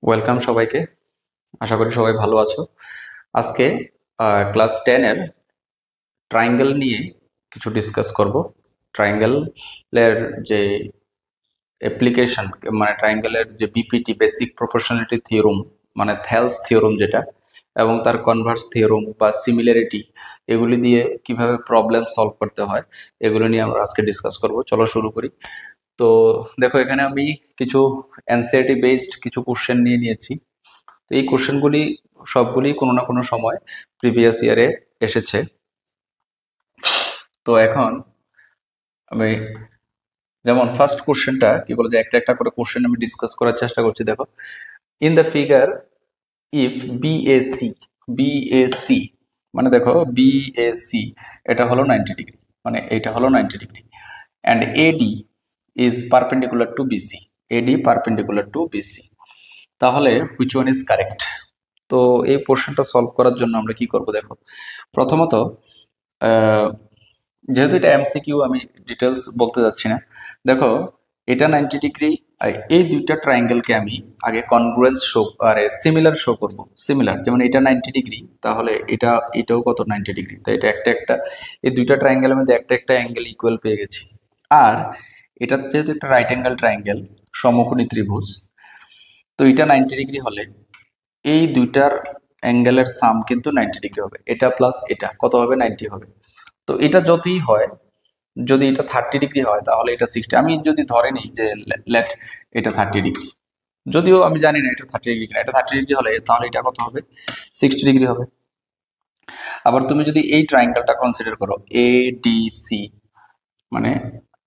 Welcome সবাইকে। আশা করি সবাই ভালো আছো। আজকে ক্লাস 10 এর ট্রায়াঙ্গেল নিয়ে কিছু ডিসকাস করব। ট্রায়াঙ্গেলের যে অ্যাপ্লিকেশন, মানে ট্রায়াঙ্গেলের যে বিপিটি, বেসিক প্রপোর্শনালিটি থিওরাম, মানে থেলস থিওরাম যেটা, এবং তার কনভার্স থিওরাম বা সিমিলারিটি, এগুলি দিয়ে কিভাবে প্রবলেম সলভ করতে হয় এগুলো নিয়ে আমরা আজকে ডিসকাস করব। চলো শুরু করি। তো দেখো, এখানে আমি কিছু এনসিইআরটি বেসড কিছু কোশ্চেন নিয়ে নিয়েছি। তো এই কোশ্চেনগুলি সবগুলি কোনো না কোনো সময় প্রিভিয়াস ইয়ারে এসেছে। তো এখন আমি যেমন ফার্স্ট কোশ্চেনটা কি বলে, যে একটা একটা করে কোশ্চেন আমি ডিসকাস করার চেষ্টা করছি। দেখো, in the figure if BAC, BAC মানে দেখো বিএসি এটা হলো 90 ডিগ্রি, মানে এটা হলো 90 degree, and AD is perpendicular to BC, AD perpendicular to BC, তাহলে হুইচ ওয়ান ইজ কারেক্ট? তো এই পোর্শনটা সলভ করার জন্য আমরা কি করব? দেখো, প্রথমত যেহেতু এটা এমসিকিউ, আমি ডিটেলস বলতে যাচ্ছি না। দেখো, এটা 90 ডিগ্রি, এই দুইটা ট্রায়াঙ্গেলকে আমি আগে কনগ্রুয়েন্স শো, আরে সিমিলার শো করব। সিমিলার, যেমন এটা 90 ডিগ্রি, তাহলে এটাও কত? 90 ডিগ্রি। তো এটা একটা একটা, এই দুইটা ট্রায়াঙ্গেলের মধ্যে একটা একটা অ্যাঙ্গেল ইকুয়াল পেয়ে গেছি। আর এটা যেহেতু একটা রাইট অ্যাঙ্গেল ট্রায়াঙ্গেল, সমকোণী ত্রিভুজ, তো এটা 90 ডিগ্রি হলে এই দুইটার অ্যাঙ্গেলের সাম কিন্তু 90 ডিগ্রি হবে। এটা প্লাস এটা কত হবে? 90 হবে। তো এটা যতই হয়, যদি এটা 30 ডিগ্রি হয় তাহলে এটা 60। আমি যদি ধরে নিই যে লেট এটা 30 ডিগ্রি, যদিও আমি জানি না এটা 30 ডিগ্রি কিনা, এটা 30 ডিগ্রি হলে তাহলে এটা কত হবে? 60 ডিগ্রি হবে। আবার তুমি যদি এই ট্রায়াঙ্গেলটা কনসিডার করো, এ ডি সি, মানে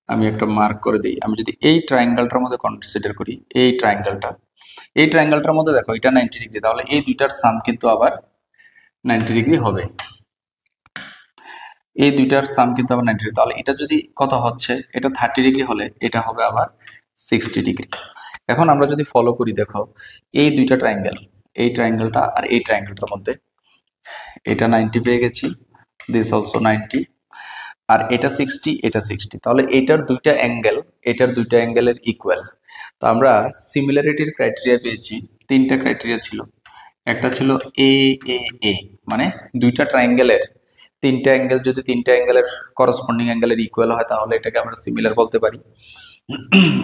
আমি একটা মার্ক করে দিই, আমি যদি এই ট্রায়াঙ্গেলটার মধ্যে কনসিডার করি, এই ট্রায়াঙ্গেলটার মধ্যে দেখো এটা 90 ডিগ্রি, তাহলে এই দুইটার সাম কিন্তু আবার 90 ডিগ্রি হবে। এই দুইটার সাম কিন্তু আবার 90 ডিগ্রি, তাহলে এটা যদি কত হচ্ছে, এটা 30 ডিগ্রি হলে এটা হবে আবার 60 ডিগ্রি। এখন আমরা যদি ফলো করি, দেখো এই দুইটা ট্রায়াঙ্গেল, এই ট্রায়াঙ্গেলটা আর এই ট্রায়াঙ্গেলটার মধ্যে এটা 90 পেয়ে গেছি, দিস অলসো 90, আর এটা 60, এটা 60, তাহলে এটার দুইটা অ্যাঙ্গেলের ইকুয়াল। তো আমরা সিমিলারিটির ক্রাইটেরিয়া পেয়েছি, তিনটা ক্রাইটেরিয়া ছিল। একটা ছিল এ এ এ, মানে দুইটা ট্রায়াঙ্গেলের তিনটা অ্যাঙ্গেল যদি তিনটা অ্যাঙ্গেলের করসপন্ডিং অ্যাঙ্গেলের ইকুয়াল হয় তাহলে এটাকে আমরা সিমিলার বলতে পারি।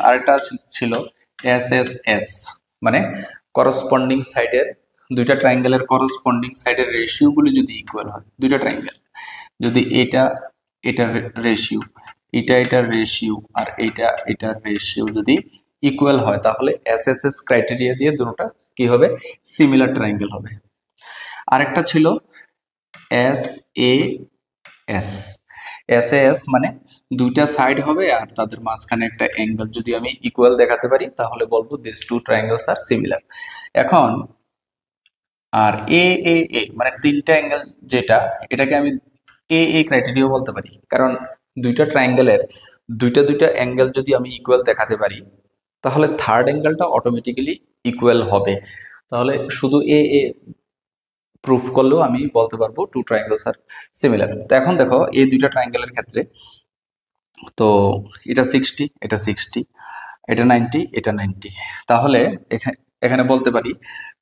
আরেকটা ছিল এস এস এস, মানে করসপন্ডিং সাইডের, দুইটা ট্রায়াঙ্গেলের করসপন্ডিং সাইডের রেশিওগুলি যদি ইকুয়াল হয়, দুইটা ট্রায়াঙ্গেল যদি এটার রেশিও, এটার রেশিও, আর এটার রেশিও যদি ইকুয়াল হয় তাহলে এস এস এস ক্রাইটেরিয়া দিয়ে দুটোটা কি হবে? সিমিলার ট্রায়াঙ্গেল হবে। আরেকটা ছিল S A S, S A S মানে দুইটা সাইড হবে আর তাদের মাঝখানে একটা অ্যাঙ্গেল যদি আমি ইকুয়াল দেখাতে পারি তাহলে বলবো this two triangles are similar. এখন আর এ এ এ মানে তিনটা অ্যাঙ্গেল যেটা, এটাকে আমি এ এ ক্রাইটেরিয়া বলতে পারি, কারণ দুইটা ট্রায়াঙ্গেলের দুইটা অ্যাঙ্গেল যদি আমি ইকুয়াল দেখাতে পারি তাহলে থার্ড অ্যাঙ্গেলটা অটোমেটিক্যালি ইকুয়াল হবে। তাহলে শুধু এ এ প্রুফ করলেও আমি বলতে পারবো টু ট্রায়াঙ্গেলস আর সিমিলার। তো এখন দেখো এই দুইটা ট্রায়াঙ্গেলের ক্ষেত্রে, তো এটা 60, এটা 60, এটা 90, এটা 90, তাহলে এখানে এখানে বলতে পারি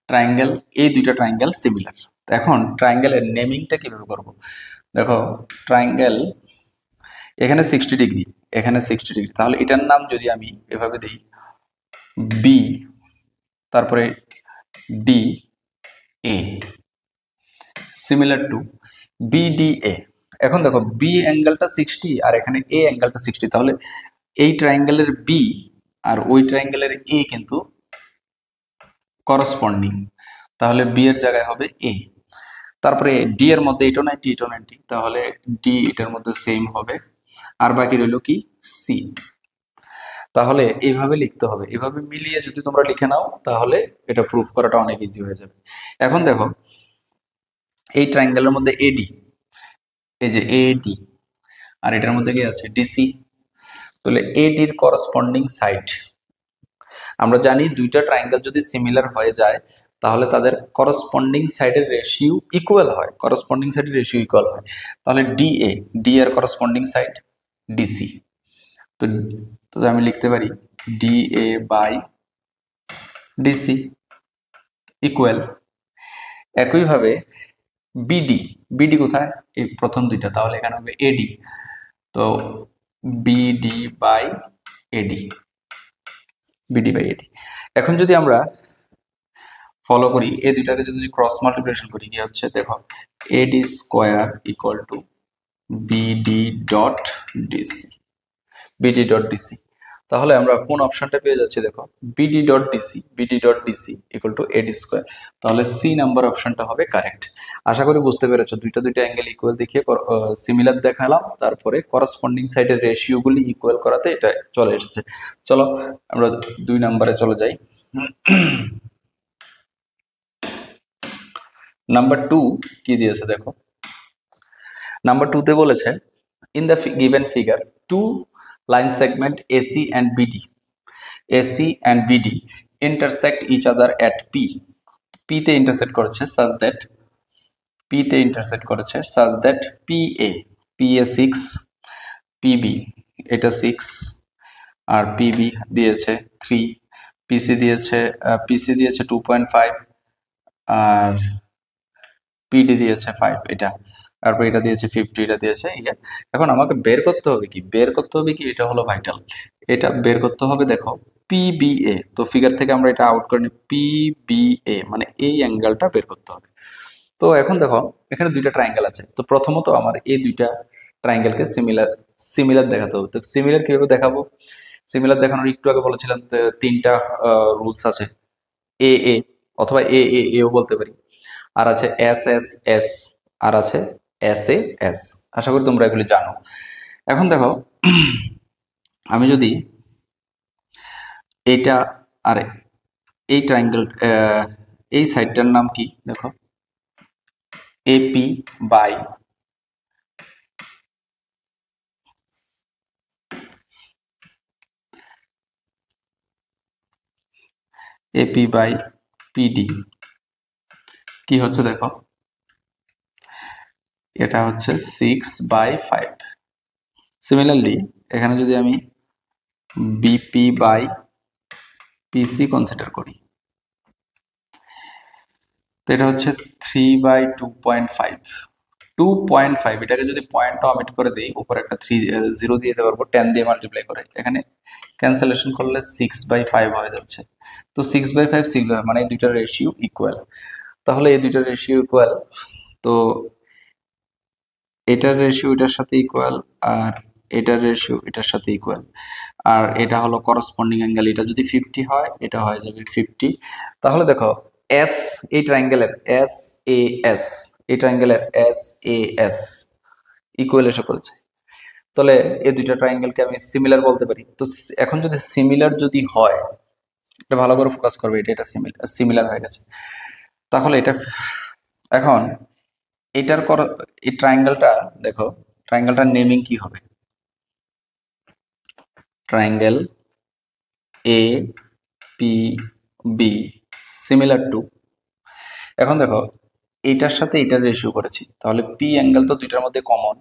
ট্রায়াঙ্গেল, এই দুইটা ট্রায়াঙ্গেল সিমিলার। তো এখন ট্রায়াঙ্গেলের নেমিংটা কিভাবে করব? দেখো, ট্রায়াঙ্গেল এখানে 60 ডিগ্রি, এখানে 60 ডিগ্রি, তাহলে এটার নাম যদি আমি এভাবে দিই বি, তারপরে D A, similar to BDA. এখন দেখো বি অ্যাঙ্গেলটা 60 আর এখানে এ অ্যাঙ্গেলটা 60, তাহলে এই ট্রায়াঙ্গেলের বি আর ওই ট্রায়াঙ্গেলের এ কিন্তু করসপন্ডিং, তাহলে বি এর জায়গায় হবে এ। তারপরে ডি এর মধ্যে এটাও 90, এটাও 90, তাহলে ডি এটার মধ্যে সেম হবে। আর বাকি রইল কি? সি। তাহলে এইভাবে লিখতে হবে, এভাবে মিলিয়ে যদি তোমরা লিখে নাও তাহলে এটা প্রুফ করাটা অনেক ইজি হয়ে যাবে। এখন দেখো এই ট্রায়াঙ্গেলের মধ্যে এডি, এই যে এডি, আর এটার মধ্যে কি আছে? ডিসি। তাহলে এডির করসপন্ডিং সাইড, আমরা জানি দুইটা ট্রায়াঙ্গেল যদি সিমিলার হয়ে যায় তাহলে তাদের করসপন্ডিং সাইডের রেশিও ইকুয়াল হয়, করসপন্ডিং সাইডের রেশিও ইকুয়াল হয়। তাহলে ডিএ, ডি এর করসপন্ডিং সাইড ডিসি। তো তো আমি লিখতে পারি ডিএ বাই ডিসি। ইকুয়াল একইভাবে বিডি, বিডি কোথায়? এই প্রথম দুইটা, তাহলে এখানে হবে এডি। তো BD by AD, BD by AD. এখন যদি আমরা ফলো করি এই দুইটাকে যদি ক্রস মাল্টিপ্লিকেশন করি কি হচ্ছে দেখো, এডি square equal to BD dot DC, BD dot DC. তাহলে আমরা কোন অপশনটা পেয়ে যাচ্ছি দেখো, BD dot DC, BD dot DC equal to eddy square. তাহলে সি নাম্বার অপশনটা হবে কারেক্ট। আশা করি বুঝতে পেরেছো, দুইটা অ্যাঙ্গেল ইকুয়াল দেখিয়ে সিমিলার দেখালাম, তারপরে করসপন্ডিং সাইডের রেশিওগুলি ইকুয়াল করাতে এটা চলে এসেছে। চলো আমরা 2 নম্বরে চলে যাই। নাম্বার 2 কি দিয়েছে দেখো, নাম্বার 2 তে বলেছে in the given figure 2 line segment AC and BD, AC and BD intersect each other at P, P তে intersect করেছে such that, P তে intersect করেছে such that PA, PA 6, PB এটা 6 আর PB দিয়েছে 3, PC দিয়েছে 2.5 আর PD দিয়েছে 5, এটা তারপর এটা দিয়েছে 50, এটা দিয়েছে ইয়া। এখন আমাকে বের করতে হবে কি, এটা হলো ভাইটাল, এটা বের করতে হবে দেখো পিবিএ। তো ফিগার থেকে আমরা এটা আউট করে নিই, পিবিএ মানে এই অ্যাঙ্গেলটা বের করতে হবে। তো এখন দেখো এখানে দুইটা ট্রায়াঙ্গেল আছে, তো প্রথমত আমার এই দুইটা ট্রায়াঙ্গেলকে সিমিলার দেখাতে হবে। তো সিমিলার কিভাবে দেখাবো, সিমিলার দেখানোর একটু আগে বলেছিলাম তিনটা রুলস আছে, এ এ অথবা এ এ এও বলতে পারি, আর আছে এস এস এস, আর আছে এস এ এস। আশা করি তোমরা এগুলি জানো। এখন দেখো আমি যদি এটা আর এই ট্রায়াঙ্গেল, এই সাইডটার নাম কি দেখো, এপি বাই পিডি কি হচ্ছে দেখো, এটা হচ্ছে 6/5। সিমিলারলি এখানে যদি আমি বিপি বাই পিসি কনসিডার করি, তো এটা হচ্ছে 3/2.5, 2.5। এটাকে যদি পয়েন্টটা অমিট করে দিই, উপরে একটা 0 দিয়ে দিতে পারবো, 10 দিয়ে মাল্টিপ্লাই করে, এখানে ক্যান্সেলেশন করলে 6/5 হয়ে যাচ্ছে। তো 6/5 6/5 মানে এই দুইটার রেশিও ইকুয়াল। তাহলে এই দুইটার রেশিও ইকুয়াল, তো এটার রেশিও এটার সাথে ইকুয়াল, আর এটার রেশিও এটার সাথে ইকুয়াল, আর এটা হলো করসপন্ডিং অ্যাঙ্গেল। এটা যদি 50 হয় এটা হয়ে যাবে 50। তাহলে দেখো এস, এই ট্রায়াঙ্গেলের এস এ এস, এই ট্রায়াঙ্গেলের এস এ এস ইকুয়াল এসে করেছে। তাহলে এই দুইটা ট্রায়াঙ্গেলকে আমি সিমিলার বলতে পারি। তো এখন যদি সিমিলার যদি হয়, এটা ভালো করে ফোকাস করবে, এটা সিমিলার হয়ে গেছে। তাহলে এটা এখন এটার এই ট্রায়াঙ্গেলটা দেখো, ট্রায়াঙ্গেলটার নেমিং কি হবে, triangle A P B similar to. এখন দেখো এইটার সাথে এটার রেশিও করেছি, তাহলে পি অ্যাঙ্গেল তো দুইটার মধ্যে কমন,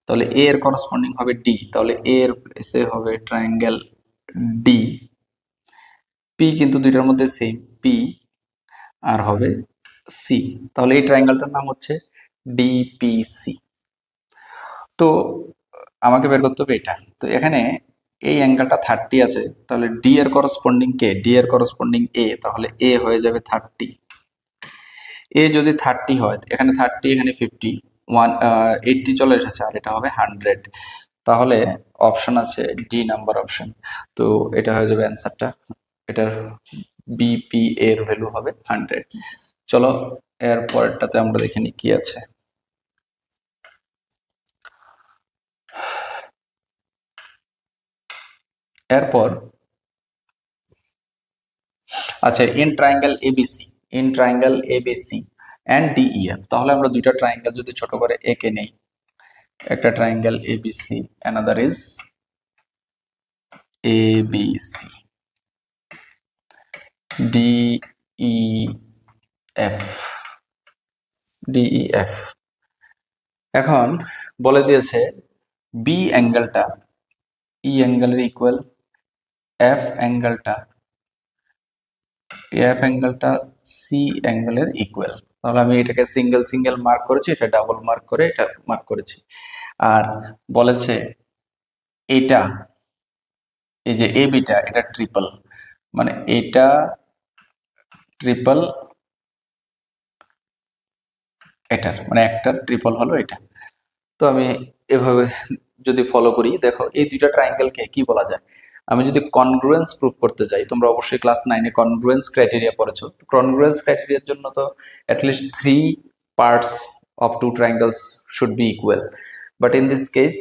তাহলে এ এর করসপন্ডিং হবে ডি, তাহলে এ এর প্লেসে হবে ট্রায়াঙ্গেল ডি। পি কিন্তু দুইটার মধ্যে সেম, পি আর হবে সি, তাহলে এই ট্রায়াঙ্গেলটার নাম হচ্ছে ডিপিসি। তো আমাকে বের করতে হবে এটা। তো এখানে এই অ্যাঙ্গেলটা 30 আছে, তাহলে ডি এর করসপন্ডিং কে, ডি এর করসপন্ডিং এ, তাহলে এ হয়ে যাবে 30। এ যদি 30 হয়, এখানে 30 এখানে 50, 80 চলে এসেছে, আর এটা হবে 100। তাহলে অপশন আছে ডি নাম্বার অপশন। তো এটা হয়ে যাবে অ্যান্সারটা, এটার বিপি এর ভ্যালু হবে 100। চলো এর পরেরটাতে আমরা দেখে নিই কি আছে। এরপর আচ্ছা, in triangle ABC, in triangle ABC and DEF, তাহলে আমরা দুইটা ট্রায়াঙ্গেল যদি ছোট করে এঁকে নেই, একটা triangle ABC, another is ABC, DEF, DEF. এখন বলে দিয়েছে বি অ্যাঙ্গেলটা ই অ্যাঙ্গেলের ইকুয়াল, এফ অ্যাঙ্গেলটা সি অ্যাঙ্গেলের ইকুয়াল। তাহলে আমি এটাকে সিঙ্গেল সিঙ্গেল মার্ক করেছি, এটা ডাবল মার্ক করে এটা মার্ক করেছি। আর বলেছে এটা, এই যে এ বিটা, এটা ট্রিপল, মানে এটা ট্রিপল এটার, মানে একটা ট্রিপল হলো এটা। তো আমি এভাবে যদি ফলো করি, দেখো এই দুইটা ট্রায়াঙ্গেলকে কি বলা যায়। আমি যদি কনগ্রুয়েন্স প্রুফ করতে যাই, তোমরা অবশ্যই ক্লাস 9-এ কনগ্রুয়েন্স ক্রাইটেরিয়া পড়েছো। কনগ্রুয়েন্স ক্রাইটেরিয়ার জন্য তো at least 3 parts of two triangles should be equal, but in this case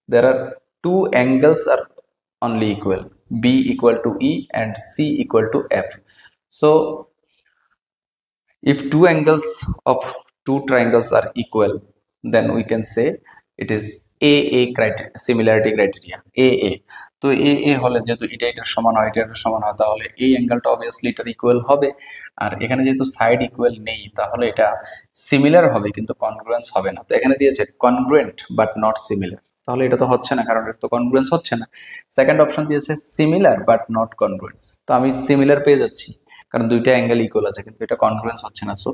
there are two angles are only equal, b equal to e and c equal to f. So if two angles of two triangles are equal, then we can say it is AA criteria, similarity criteria AA. তো AA হলে যেহেতু এটা এটার সমান হয়, এটা এটার সমান হয়, তাহলে এই অ্যাঙ্গেলটা অবভিয়াসলি এটার ইকুয়াল হবে। আর এখানে যেহেতু সাইড ইকুয়াল নেই, তাহলে এটা সিমিলার হবে কিন্তু কনগ্রুয়েন্স হবে না। তো এখানে দিয়েছে কনগ্রুয়েন্ট বাট নট সিমিলার, তাহলে এটা তো হচ্ছে না, কারণ এটা তো কনগ্রুয়েন্স হচ্ছে না। সেকেন্ড অপশন দিয়েছে সিমিলার বাট নট কনগ্রুয়েন্স, তো আমি সিমিলার পেয়ে যাচ্ছি কারণ দুইটা অ্যাঙ্গেল ইকুয়াল আছে, কিন্তু এটা কনগ্রুয়েন্স হচ্ছে না। So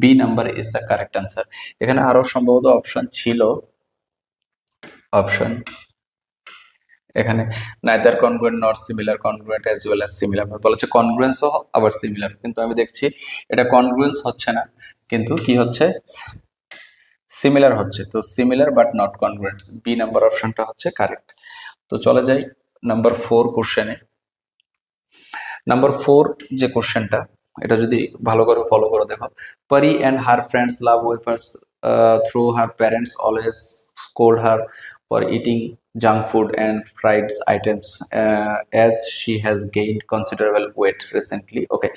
B number is the correct answer. এখানে আরো সম্ভবত অপশন ছিল, অপশন এখানে neither congruent not similar, congruent as well as similar বলেছে, কনগ্রুয়েন্সও আবার সিমিলার, কিন্তু আমি দেখছি এটা কনগ্রুয়েন্স হচ্ছে না, কিন্তু কি হচ্ছে, সিমিলার হচ্ছে। তো similar but not congruent, B number অপশনটা হচ্ছে কারেক্ট। তো চলে যাই নাম্বার 4 কোশ্চেনে। নাম্বার 4 যে কোশ্চেনটা, এটা যদি ভালো করে ফলো করে দেখো, পরি and her friends love wafers through her parents always scold her for eating junk food and fried items as she has gained considerable weight recently. Okay,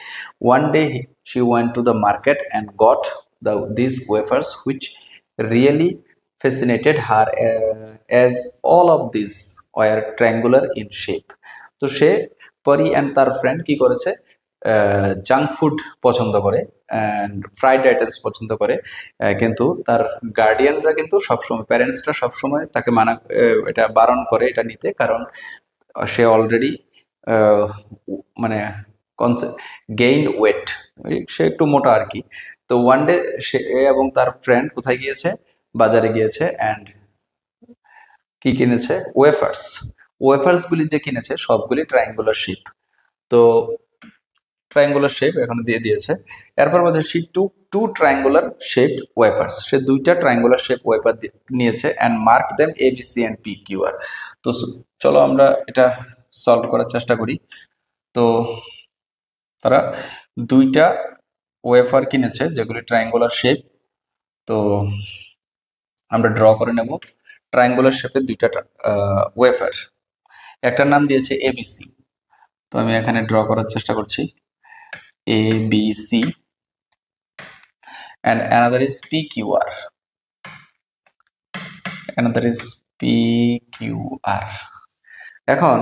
one day she went to the market and got these wafers which really fascinated her as all of these were triangular in shape. তো সে পরি and তার friend কি করেছে, junk food পছন্দ করে and fried items পছন্দ করে, কিন্তু তার গার্ডিয়ানরা কিন্তু সবসময়, প্যারেন্টসরা সবসময় তাকে মানা, এটা বারণ করে এটা নিতে, কারণ সে অলরেডি মানে গেইন ওয়েট, সে একটু মোটা আর কি। তো ওয়ান ডে সে এবং তার ফ্রেন্ড কোথায় গিয়েছে, বাজারে গিয়েছে, অ্যান্ড কি কিনেছে, ওয়েফার্স। ওয়েফার্স গুলি যে কিনেছে সবগুলি ট্রায়াঙ্গুলার শেপ। তো ট্রায়াঙ্গুলার শেপ এখানে দিয়ে দিয়েছে। এরপর বলছে she took two triangular shaped wafers, সে দুইটা ট্রায়াঙ্গুলার শেপ ওয়েফার নিয়েছে and mark them A B C and P Q R. তো চলো আমরা এটা সলভ করার চেষ্টা করি। তো তারা দুইটা ওয়েফার কিনেছে যেগুলি ট্রায়াঙ্গুলার শেপ। তো আমরা ড্র করে নেব ট্রায়াঙ্গুলার শেপের দুইটা ওয়েফার, একটার নাম দিয়েছে এবিসি। তো আমি এখানে ড্র করার চেষ্টা করছি, ABC and another is PQR, another is PQR. এখন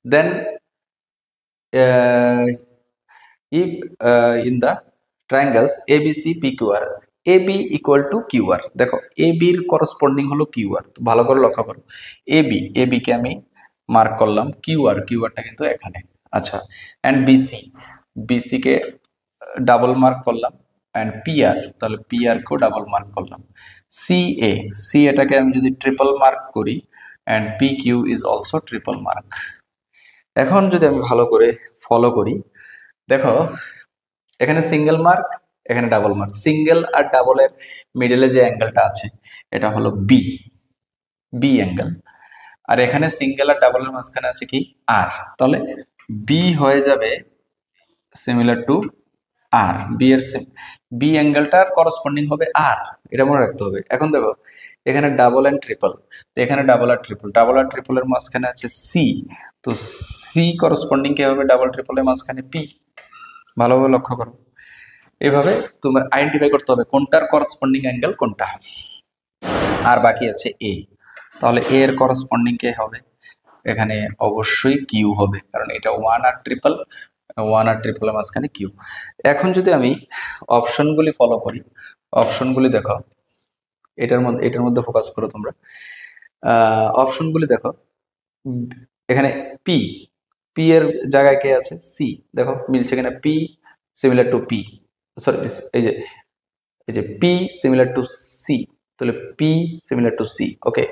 then if in the triangles ABC PQR, AB equal to QR, দেখো AB এর করসপন্ডিং হলো QR, তো ভালো করে লক্ষ্য করো, AB কে আমি মার্ক করলাম, কিউআরটা কিন্তু এখানে। আচ্ছা, এন্ড BC কে ডাবল মার্ক করলাম, অ্যান্ড পিআর, তাহলে পিআর কেও ডাবল মার্ক করলাম। সি এটাকে আমি যদি ট্রিপল মার্ক করি, and P Q is also triple mark. এখন যদি আমি ভালো করে ফলো করি, দেখো এখানে সিঙ্গেল মার্ক, এখানে ডাবল মার্ক, সিঙ্গেল আর ডাবলের মিডলে যে অ্যাঙ্গেলটা আছে এটা হলো বি অ্যাঙ্গেল, আর এখানে সিঙ্গেল আর ডাবলের মাঝখানে আছে কি আর, তাহলে বি হয়ে যাবে সিমিলার টু আর, বি অ্যাঙ্গেলটার করসপন্ডিং হবে আর, এটা মনে রাখতে হবে। এখন দেখো এখানে ডাবল অ্যান্ড ট্রিপল, তো এখানে ডাবল আর ট্রিপলের মাঝখানে আছে সি, তো সি করসপন্ডিং কে হবে ডাবল ট্রিপলের মাঝখানে পি। ভালোভাবে লক্ষ্য করো, এভাবে তোমার আইডেন্টিফাই করতে হবে কোনটার করসপন্ডিং অ্যাঙ্গেল কোনটা। আর বাকি আছে এ, তাহলে এ এর করসপন্ডিং কে হবে, এখানে অবশ্যই কিউ হবে, কারণ এটা ওয়ান আর ট্রিপলের মাঝখানে কিউ। এখন যদি আমি অপশনগুলি ফলো করি, অপশনগুলি দেখো, এটার মধ্যে ফোকাস করো তোমরা, অপশনগুলি দেখো, এখানে পি এর জায়গায় কে আছে, সি, দেখো মিলছে কিনা, P similar to P, sorry, এই যে পি সিমিলার টু সি, তাহলে পি সিমিলার টু সি। ওকে,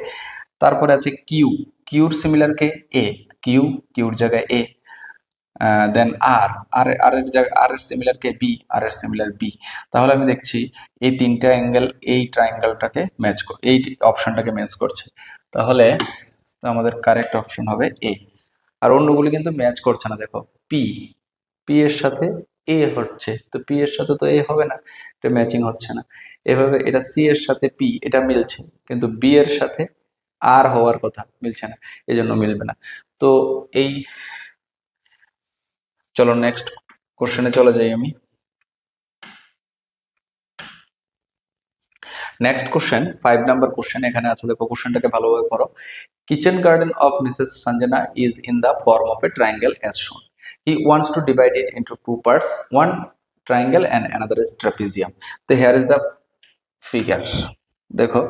তারপরে আছে কিউ, কিউর সিমিলার কে এ, কিউর জায়গায় এ। দেন আর এর জায়গায় আর এর সিমিলার কে বি, আর এর সিমিলার বি। তাহলে আমি দেখছি এই তিনটা অ্যাঙ্গেল এই ট্রায়াঙ্গেলটাকে ম্যাচ করে, এই অপশনটাকে ম্যাচ করছে। তাহলে আমাদের কারেক্ট অপশন হবে এ। আর অন্যগুলি কিন্তু ম্যাচ করছে না। দেখো পি, পি এর সাথে এ হচ্ছে, তো পি এর সাথে তো এ হবে না, এটা ম্যাচিং হচ্ছে না। এভাবে এটা সি এর সাথে পি, এটা মিলছে, কিন্তু বি এর সাথে আর হওয়ার কথা, মিলছে না, এই জন্য মিলবে না। তো এই, চলো নেক্সট কোশ্চেনে চলে যাই আমি। নেক্সট কোশ্চেন 5 নাম্বার কোশ্চেন এখানে আছে, দেখো কোশ্চেনটাকে ভালোভাবে পড়ো। Kitchen garden of Mrs Sanjana is in the form of a triangle as shown. He wants to divide it into two parts, one triangle and another is trapezium. তো here is the figure. দেখো,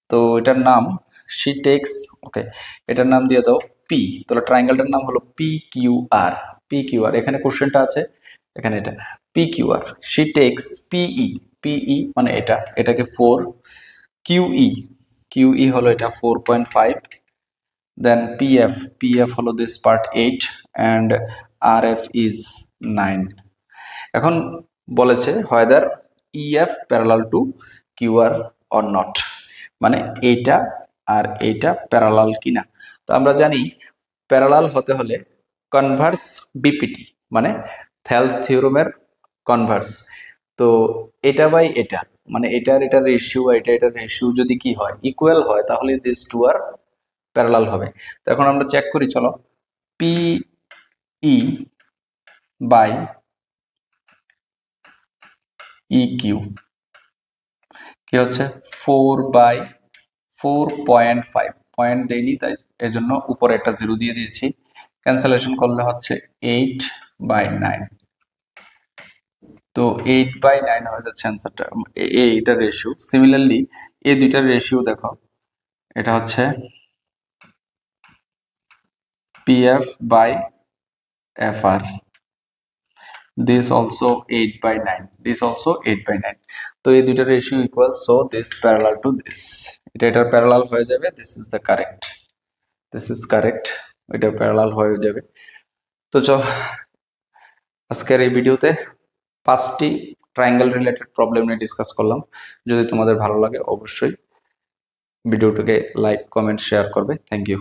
তো এটার নাম she takes, ওকে, এটার নাম দিয়ে দাও P, তাহলে ট্রায়াঙ্গেলটার নাম হলো P Q R. P Q R, এখানে কোশ্চেনটা আছে, এখানে এটা P Q R. she takes PE, PE মানে এটা, এটাকে 4, কিউই, কিউই হলো এটা 4.5, দেন পিএফ, পিএফ হলো this part 8 and RF is 9। এখন বলেছে whether EF parallel to QR or not, মানে এইটা আর এইটা প্যারালাল কিনা। তো আমরা জানি প্যারালাল হতে হলে কনভার্স বিপিটি, মানে থেলস থিওরেমের কনভার্স। তো এটা বাই এটা, মানে এটার রেশিও, এটার রেশিও যদি কি হয়, ইকুয়াল হয়, তাহলে দিস টু আর প্যারালাল হবে। তো এখন আমরা চেক করি, চলো। পিই বাই EQ কি হচ্ছে 4/4.5, পয়েন্ট দেয়নি তাই এর জন্য উপরে একটা 0 দিয়ে দিয়েছি। ক্যান্সেলেশন করলে হচ্ছে 8/9। তো 8/9 হয়ে যাচ্ছে অ্যান্সারটা, এইটা রেশিও। সিমিলারলি এই দুইটার রেশিও দেখো, এটা হচ্ছে PF/FR, this also 8/9, this also 8/9। তো এই দুইটা ratio equal, so this parallel to this, এটার প্যারালাল হয়ে যাবে। This is the correct, this is correct, এটা প্যারালাল হয়ে যাবে। তো আজকের এই ভিডিওতে 5টি ট্রায়াঙ্গেল রিলেটেড প্রবলেম নিয়ে ডিসকাস করলাম। যদি তোমাদের ভালো লাগে অবশ্যই ভিডিওটাকে লাইক, কমেন্ট, শেয়ার করবে। Thank you.